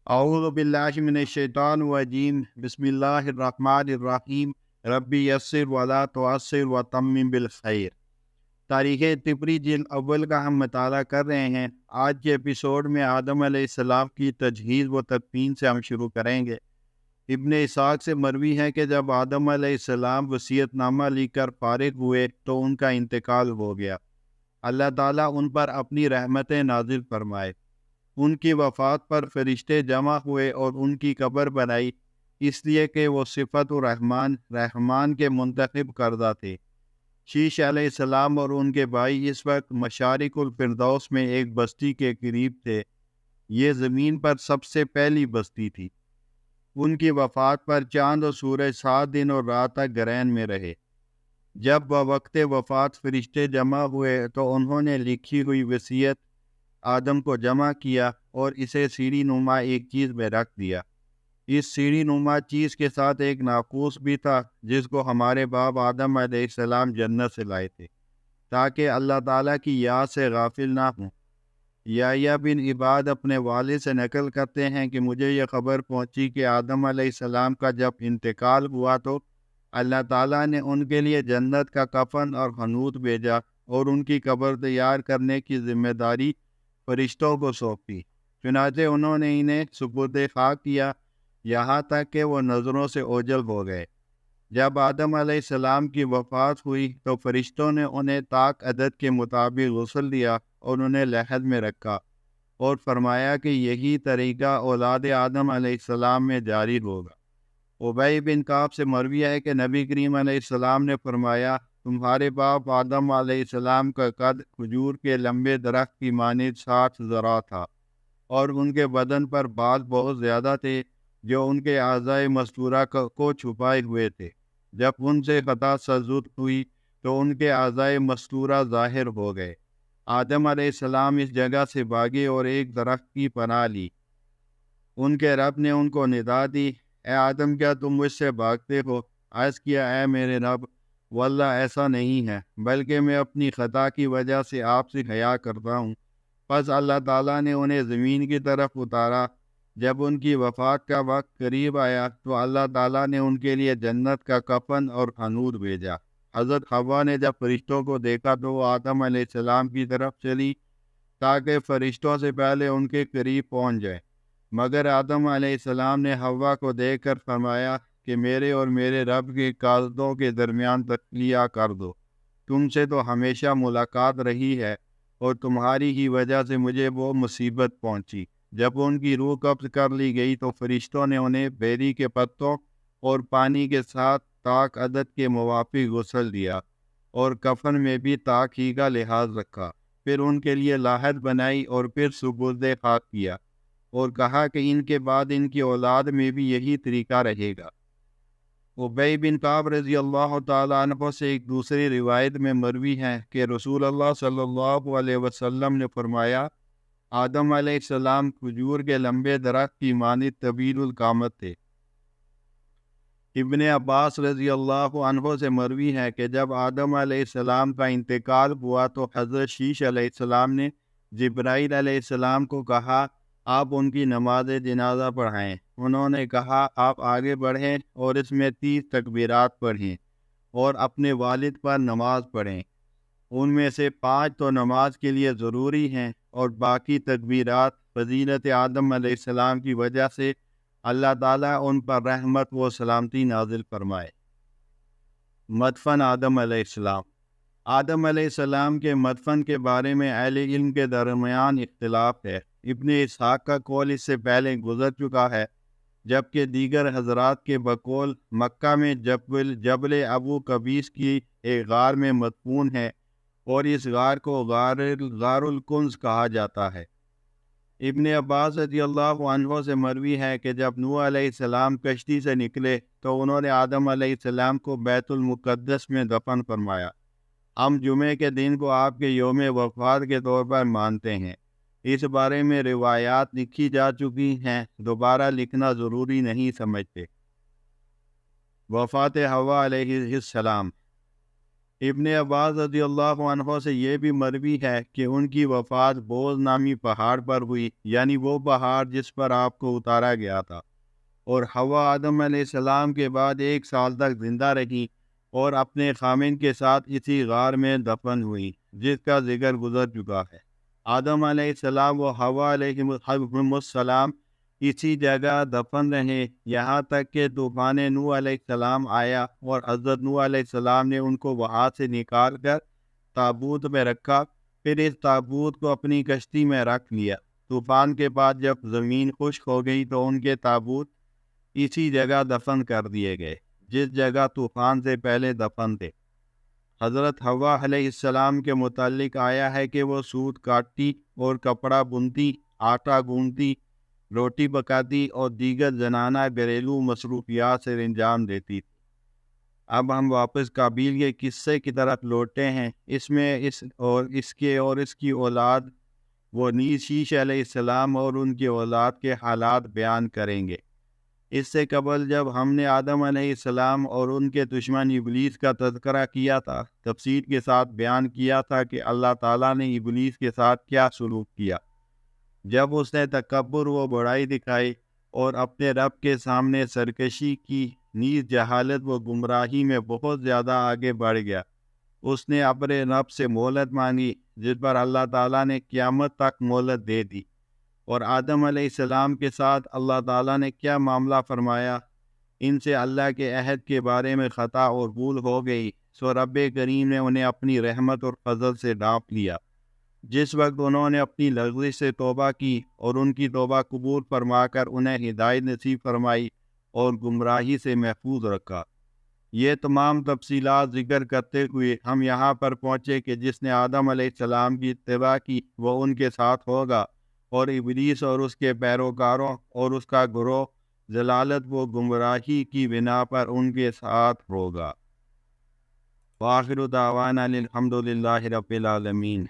اعوذ باللہ من الشیطان الرجیم بسم اللہ الرحمن الرحیم ربی یسر ولا تعسر وتمم بالخیر۔ تاریخ طبری جلد اول کا ہم مطالعہ کر رہے ہیں۔ آج کے ایپیسوڈ میں آدم علیہ السلام کی تجہیز و تدفین سے ہم شروع کریں گے۔ ابن اسحاق سے مروی ہے کہ جب آدم علیہ السلام وصیت نامہ لکھ کر فارغ ہوئے تو ان کا انتقال ہو گیا۔ اللہ تعالیٰ ان پر اپنی رحمتیں نازل فرمائے۔ ان کی وفات پر فرشتے جمع ہوئے اور ان کی قبر بنائی، اس لیے کہ وہ صفت رحمان کے منتخب کردہ تھے۔ شیش علیہ السلام اور ان کے بھائی اس وقت مشارق الفردوس میں ایک بستی کے قریب تھے۔ یہ زمین پر سب سے پہلی بستی تھی۔ ان کی وفات پر چاند اور سورج 7 دن اور رات تک گرین میں رہے۔ جب وقت وفات فرشتے جمع ہوئے تو انہوں نے لکھی ہوئی وصیت آدم کو جمع کیا اور اسے سیڑھی نما ایک چیز میں رکھ دیا۔ اس سیڑھی نما چیز کے ساتھ ایک ناقوس بھی تھا جس کو ہمارے باپ آدم علیہ السلام جنت سے لائے تھے تاکہ اللہ تعالیٰ کی یاد سے غافل نہ ہوں۔ یحییٰ بن عباد اپنے والد سے نقل کرتے ہیں کہ مجھے یہ خبر پہنچی کہ آدم علیہ السلام کا جب انتقال ہوا تو اللہ تعالیٰ نے ان کے لیے جنت کا کفن اور حنوط بھیجا اور ان کی قبر تیار کرنے کی ذمہ داری فرشتوں کو سونپی۔ چنانچہ انہوں نے انہیں سپرد خاک کیا یہاں تک کہ وہ نظروں سے اوجھل ہو گئے۔ جب آدم علیہ السلام کی وفات ہوئی تو فرشتوں نے انہیں طاق عدد کے مطابق غسل دیا اور انہیں لحد میں رکھا اور فرمایا کہ یہی طریقہ اولاد آدم علیہ السلام میں جاری ہوگا۔ ابی بن کعب سے مروی ہے کہ نبی کریم علیہ السلام نے فرمایا، تمہارے باپ آدم علیہ السلام کا قد کھجور کے لمبے درخت کی مانند 60 ذراع تھا اور ان کے بدن پر بال بہت زیادہ تھے جو ان کے اعضائے مستورہ کو چھپائے ہوئے تھے۔ جب ان سے خطا سرزد ہوئی تو ان کے اعضائے مستورہ ظاہر ہو گئے۔ آدم علیہ السلام اس جگہ سے بھاگے اور ایک درخت کی پناہ لی۔ ان کے رب نے ان کو ندا دی، اے آدم کیا تم مجھ سے بھاگتے ہو؟ عرض کیا، اے میرے رب، واللہ ایسا نہیں ہے، بلکہ میں اپنی خطا کی وجہ سے آپ سے حیا کرتا ہوں۔ پس اللہ تعالیٰ نے انہیں زمین کی طرف اتارا۔ جب ان کی وفات کا وقت قریب آیا تو اللہ تعالیٰ نے ان کے لیے جنت کا کفن اور حنوط بھیجا۔ حضرت حوا نے جب فرشتوں کو دیکھا تو وہ آدم علیہ السلام کی طرف چلی تاکہ فرشتوں سے پہلے ان کے قریب پہنچ جائے، مگر آدم علیہ السلام نے حوا کو دیکھ کر فرمایا کہ میرے اور میرے رب کے قاصدوں کے درمیان تخلیہ کر دو، تم سے تو ہمیشہ ملاقات رہی ہے اور تمہاری ہی وجہ سے مجھے وہ مصیبت پہنچی۔ جب ان کی روح قبض کر لی گئی تو فرشتوں نے انہیں بیری کے پتوں اور پانی کے ساتھ طاق عدد کے موافق غسل دیا اور کفن میں بھی طاق ہی کا لحاظ رکھا، پھر ان کے لیے لاحد بنائی اور پھر سپرد خاک کیا اور کہا کہ ان کے بعد ان کی اولاد میں بھی یہی طریقہ رہے گا۔ ابی بن کعب رضی اللہ تعالیٰ عنہ سے ایک دوسری روایت میں مروی ہے کہ رسول اللہ صلی اللہ علیہ وسلم نے فرمایا، آدم علیہ السلام کھجور کے لمبے درخت کی مانند طویل القامت تھے۔ ابن عباس رضی اللہ عنہ سے مروی ہے کہ جب آدم علیہ السلام کا انتقال ہوا تو حضرت شیش علیہ السلام نے جبرائیل علیہ السلام کو کہا، آپ ان کی نماز جنازہ پڑھائیں۔ انہوں نے کہا، آپ آگے بڑھیں اور اس میں 30 تکبیرات پڑھیں اور اپنے والد پر نماز پڑھیں۔ ان میں سے 5 تو نماز کے لیے ضروری ہیں اور باقی تکبیرات فضیلت آدم علیہ السلام کی وجہ سے اللہ تعالیٰ ان پر رحمت و سلامتی نازل فرمائے۔ مدفن آدم علیہ السلام۔ آدم علیہ السلام کے مدفن کے بارے میں اہل علم کے درمیان اختلاف ہے۔ ابن اسحاق کا قول اس سے پہلے گزر چکا ہے، جبکہ دیگر حضرات کے بقول مکہ میں جبل ابو قبیس کی ایک غار میں مدفون ہے اور اس غار کو غار الکنز کہا جاتا ہے۔ ابن عباس رضی اللہ عنہ سے مروی ہے کہ جب نوح علیہ السلام کشتی سے نکلے تو انہوں نے آدم علیہ السلام کو بیت المقدس میں دفن فرمایا۔ ہم جمعے کے دن کو آپ کے یوم وفات کے طور پر مانتے ہیں۔ اس بارے میں روایات لکھی جا چکی ہیں، دوبارہ لکھنا ضروری نہیں سمجھتے۔ وفات حوا علیہ السلام۔ ابن عباس رضی اللہ عنہ سے یہ بھی مروی ہے کہ ان کی وفات بوز نامی پہاڑ پر ہوئی، یعنی وہ پہاڑ جس پر آپ کو اتارا گیا تھا، اور حوا آدم علیہ السلام کے بعد 1 سال تک زندہ رہی اور اپنے خامن کے ساتھ اسی غار میں دفن ہوئی جس کا ذکر گزر چکا ہے۔ آدم علیہ السلام و حوا علیہ السلام اسی جگہ دفن رہے یہاں تک کہ طوفان نوح علیہ السلام آیا اور حضرت نوح علیہ السلام نے ان کو وہاں سے نکال کر تابوت میں رکھا، پھر اس تابوت کو اپنی کشتی میں رکھ لیا۔ طوفان کے بعد جب زمین خشک ہو گئی تو ان کے تابوت اسی جگہ دفن کر دیے گئے جس جگہ طوفان سے پہلے دفن تھے۔ حضرت حوا علیہ السلام کے متعلق آیا ہے کہ وہ سوت کاٹتی اور کپڑا بنتی، آٹا گوندتی، روٹی پکاتی اور دیگر زنانہ گھریلو مصروفیات سے انجام دیتی تھی۔ اب ہم واپس قابیل کے قصے کی طرف لوٹے ہیں۔ اس میں اس کی اولاد وہ نیز شیش علیہ السلام اور ان کی اولاد کے حالات بیان کریں گے۔ اس سے قبل جب ہم نے آدم علیہ السلام اور ان کے دشمن ابلیس کا تذکرہ کیا تھا، تفصیل کے ساتھ بیان کیا تھا کہ اللہ تعالیٰ نے ابلیس کے ساتھ کیا سلوک کیا جب اس نے تکبر و بڑائی دکھائی اور اپنے رب کے سامنے سرکشی کی، نیز جہالت و گمراہی میں بہت زیادہ آگے بڑھ گیا۔ اس نے اپنے رب سے مہلت مانگی جس پر اللہ تعالیٰ نے قیامت تک مہلت دے دی۔ اور آدم علیہ السلام کے ساتھ اللہ تعالیٰ نے کیا معاملہ فرمایا؟ ان سے اللہ کے عہد کے بارے میں خطا اور بھول ہو گئی، سو رب کریم نے انہیں اپنی رحمت اور فضل سے ڈانپ لیا۔ جس وقت انہوں نے اپنی لغزش سے توبہ کی اور ان کی توبہ قبول فرما کر انہیں ہدایت نصیب فرمائی اور گمراہی سے محفوظ رکھا۔ یہ تمام تفصیلات ذکر کرتے ہوئے ہم یہاں پر پہنچے کہ جس نے آدم علیہ السلام کی اتباع کی وہ ان کے ساتھ ہوگا، اور ابلیس اور اس کے پیروکاروں اور اس کا گروہ ضلالت و گمراہی کی بنا پر ان کے ساتھ ہوگا۔ وآخر دعوانا الحمد للہ رب العالمین۔